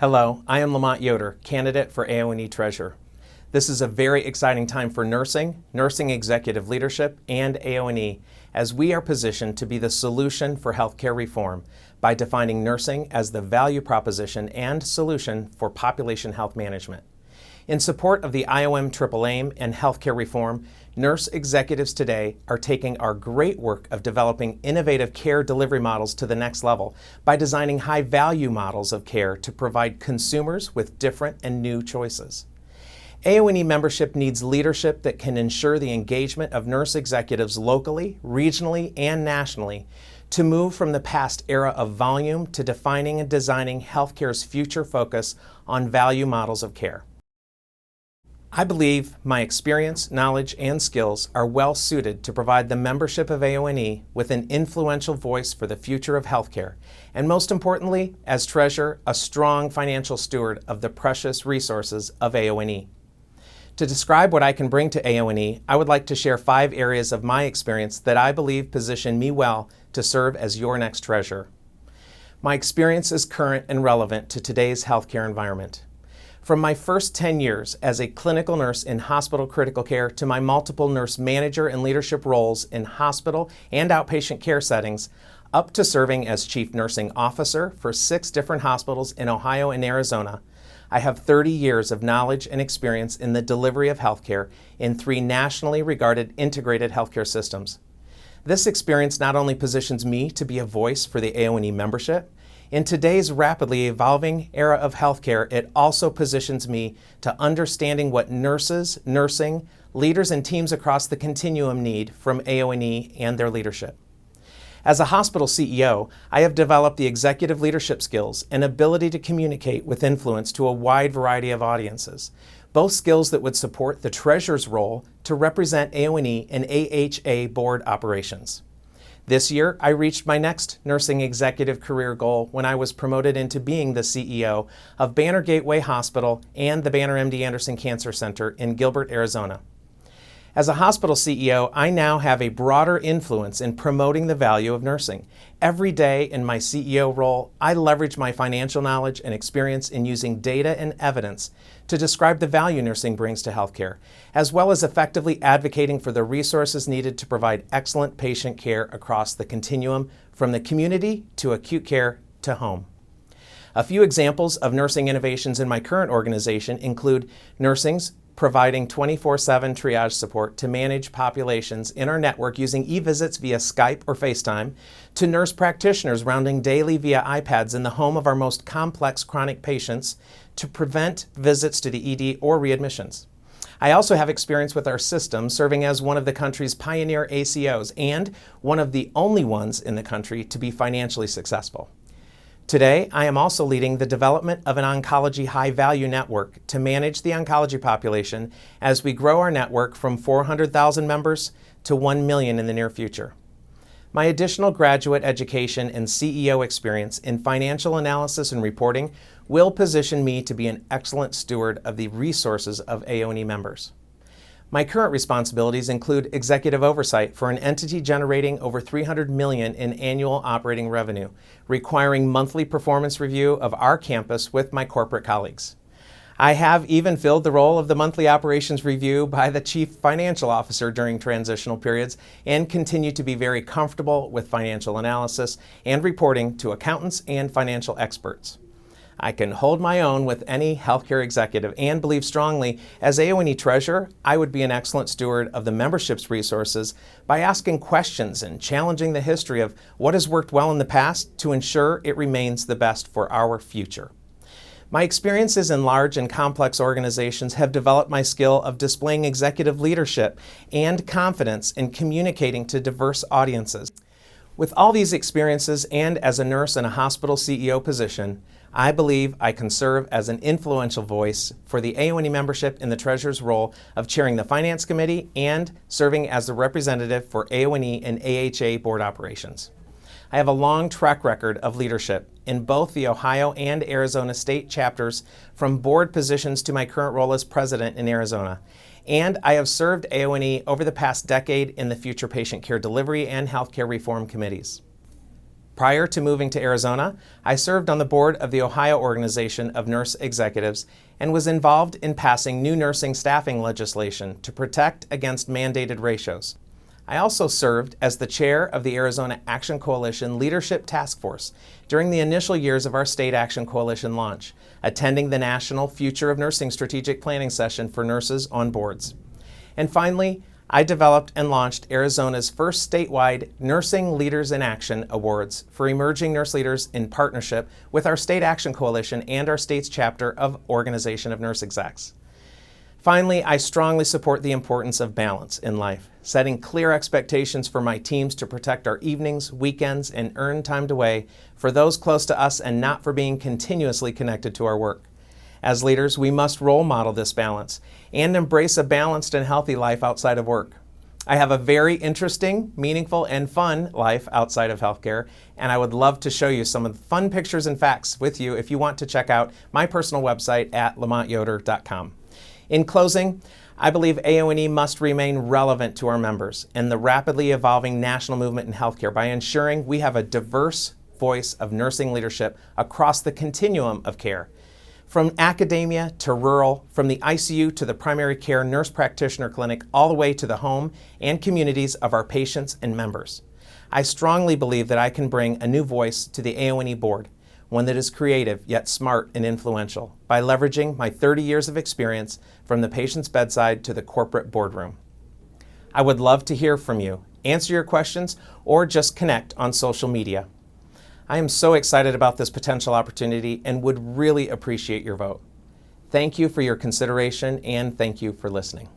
Hello, I am Lamont Yoder, candidate for AONE Treasurer. This is a very exciting time for nursing, nursing executive leadership, and AONE, as we are positioned to be the solution for healthcare reform by defining nursing as the value proposition and solution for population health management. In support of the AONE Triple Aim and healthcare reform, nurse executives today are taking our great work of developing innovative care delivery models to the next level by designing high-value models of care to provide consumers with different and new choices. AONE membership needs leadership that can ensure the engagement of nurse executives locally, regionally, and nationally to move from the past era of volume to defining and designing healthcare's future focus on value models of care. I believe my experience, knowledge, and skills are well suited to provide the membership of AONE with an influential voice for the future of healthcare, and most importantly, as treasurer, a strong financial steward of the precious resources of AONE. To describe what I can bring to AONE, I would like to share 5 areas of my experience that I believe position me well to serve as your next treasurer. My experience is current and relevant to today's healthcare environment. From my first 10 years as a clinical nurse in hospital critical care to my multiple nurse manager and leadership roles in hospital and outpatient care settings, up to serving as chief nursing officer for 6 different hospitals in Ohio and Arizona, I have 30 years of knowledge and experience in the delivery of healthcare in 3 nationally regarded integrated healthcare systems. This experience not only positions me to be a voice for the AONE membership, in today's rapidly evolving era of healthcare, it also positions me to understanding what nurses, nursing, leaders, and teams across the continuum need from AONE and their leadership. As a hospital CEO, I have developed the executive leadership skills and ability to communicate with influence to a wide variety of audiences, both skills that would support the treasurer's role to represent AONE and AHA board operations. This year, I reached my next nursing executive career goal when I was promoted into being the CEO of Banner Gateway Hospital and the Banner MD Anderson Cancer Center in Gilbert, Arizona. As a hospital CEO, I now have a broader influence in promoting the value of nursing. Every day in my CEO role, I leverage my financial knowledge and experience in using data and evidence to describe the value nursing brings to healthcare, as well as effectively advocating for the resources needed to provide excellent patient care across the continuum from the community to acute care to home. A few examples of nursing innovations in my current organization include nursing's providing 24/7 triage support to manage populations in our network using e-visits via Skype or FaceTime, to nurse practitioners rounding daily via iPads in the home of our most complex chronic patients to prevent visits to the ED or readmissions. I also have experience with our system serving as one of the country's pioneer ACOs and one of the only ones in the country to be financially successful. Today, I am also leading the development of an oncology high-value network to manage the oncology population as we grow our network from 400,000 members to 1 million in the near future. My additional graduate education and CEO experience in financial analysis and reporting will position me to be an excellent steward of the resources of AONE members. My current responsibilities include executive oversight for an entity generating over $300 million in annual operating revenue, requiring monthly performance review of our campus with my corporate colleagues. I have even filled the role of the monthly operations review by the chief financial officer during transitional periods and continue to be very comfortable with financial analysis and reporting to accountants and financial experts. I can hold my own with any healthcare executive and believe strongly as AONE Treasurer, I would be an excellent steward of the membership's resources by asking questions and challenging the history of what has worked well in the past to ensure it remains the best for our future. My experiences in large and complex organizations have developed my skill of displaying executive leadership and confidence in communicating to diverse audiences. With all these experiences and as a nurse in a hospital CEO position, I believe I can serve as an influential voice for the AONE membership in the Treasurer's role of chairing the Finance Committee and serving as the representative for AONE and AHA board operations. I have a long track record of leadership in both the Ohio and Arizona state chapters, from board positions to my current role as president in Arizona. And I have served AONE over the past decade in the future patient care delivery and healthcare reform committees. Prior to moving to Arizona, I served on the board of the Ohio Organization of Nurse Executives and was involved in passing new nursing staffing legislation to protect against mandated ratios. I also served as the chair of the Arizona Action Coalition Leadership Task Force during the initial years of our State Action Coalition launch, attending the National Future of Nursing Strategic Planning Session for nurses on boards. And finally, I developed and launched Arizona's first statewide Nursing Leaders in Action Awards for emerging nurse leaders in partnership with our State Action Coalition and our state's chapter of Organization of Nurse Execs. Finally, I strongly support the importance of balance in life, setting clear expectations for my teams to protect our evenings, weekends, and earned time away for those close to us and not for being continuously connected to our work. As leaders, we must role model this balance and embrace a balanced and healthy life outside of work. I have a very interesting, meaningful, and fun life outside of healthcare, and I would love to show you some of the fun pictures and facts with you if you want to check out my personal website at lamontyoder.com. In closing, I believe AONE must remain relevant to our members and the rapidly evolving national movement in healthcare by ensuring we have a diverse voice of nursing leadership across the continuum of care. From academia to rural, from the ICU to the primary care nurse practitioner clinic, all the way to the home and communities of our patients and members. I strongly believe that I can bring a new voice to the AONE board, one that is creative yet smart and influential, by leveraging my 30 years of experience from the patient's bedside to the corporate boardroom. I would love to hear from you, answer your questions, or just connect on social media. I am so excited about this potential opportunity and would really appreciate your vote. Thank you for your consideration and thank you for listening.